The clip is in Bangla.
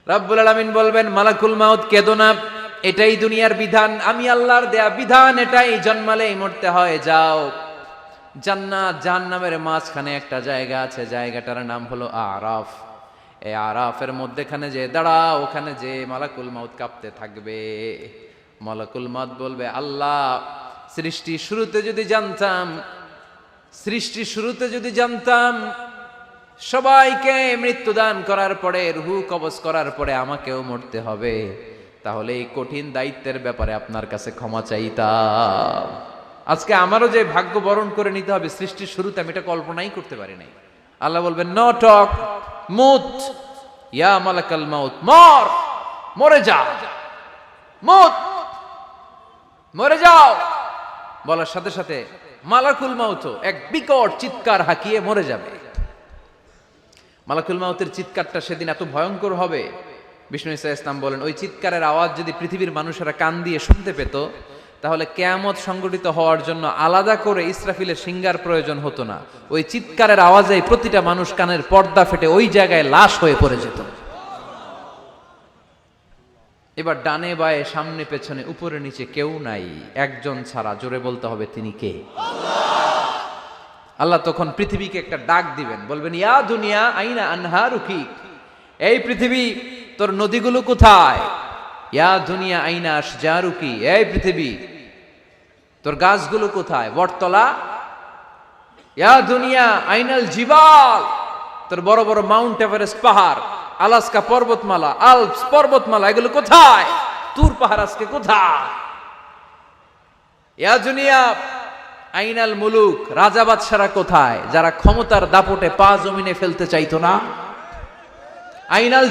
রব্বুল আলামিন বলবেন, মালাকুল মাউত কেঁদো না, এটাই দুনিয়ার বিধান, আমি আল্লাহর দেয়া বিধান, এটাই, জন্মালেই মরতে হয়, যাও। জান্নাত জাহান্নামের মাঝখানে একটা জায়গা আছে, জায়গাটার নাম হলো আরাফ। এই আরাফের মধ্যেখানে যে দাঁড়াও, ওখানে যে মালাকুল মাউত কাঁপতে থাকবে। মালাকুল মাউত বলবে, আল্লাহ, সৃষ্টি শুরুতে যদি জানতাম সবাইকে মৃত্যুদান করার পরে, রূহ কবজ করার পরে আমাকেও মরতে হবে, তাহলে এই কঠিন দায়িত্বের ব্যাপারে আপনার কাছে ক্ষমা চাইতাম। আজকে আমারও যে ভাগ্য বরণ করে নিতে হবে সৃষ্টির শুরুতে, আমি এটা কল্পনাই করতে পারি নাই। আল্লাহ বলবেন, নো টক, মুত, ইয়া মালাকাল মাউত, মরে যাও, মুত, মরে যাও। বলার সাথে সাথে মালাকুল মাউত এক বিকট চিৎকার হাঁকিয়ে মরে যাবে। মালাকুল মাউতের চিৎকারটা সেদিন এত ভয়ঙ্কর হবে, বিষ্ণু ঈসা ইসলাম বলেন, ওই চিৎকারের আওয়াজ যদি পৃথিবীর মানুষেরা কান দিয়ে শুনতে পেত, তাহলে কিয়ামত সংগঠিত হওয়ার জন্য আলাদা করে ইসরাফিলের সিঙ্গার প্রয়োজন হতো না। ওই চিৎকারের আওয়াজে প্রতিটা মানুষ কানের পর্দা ফেটে ওই জায়গায় লাশ হয়ে পড়ে যেত। এবার ডানে বায়ে সামনে পেছনে উপরে নিচে কেউ নাই, একজন ছাড়া, জোরে বলতে হবে, তিনি কে? আল্লাহ তখন পৃথিবীকে একটা ডাক দিবেন, বলবেন, ইয়া দুনিয়া আইনা আনহারুকি, এই পৃথিবী তোর নদীগুলো কোথায়? ইয়া দুনিয়া আইনা আশজারুকি, এই পৃথিবী তোর গাছগুলো কোথায়? বটতলা। ইয়া দুনিয়া আইনাল জিবাল, তোর বড় বড় মাউন্ট এভারেস্ট পাহাড়, আলাস্কা পর্বতমালা, আলপস পর্বতমালা, এগুলো কোথায়? তুর পাহাড় আজকে কোথায়? ইয়া দুনিয়া আইনাল মুলুক, রাজা বাদশারা কোথায়, যারা ক্ষমতার দাপটে পা জমিনে ফেলতে চাইতো না? আইনাল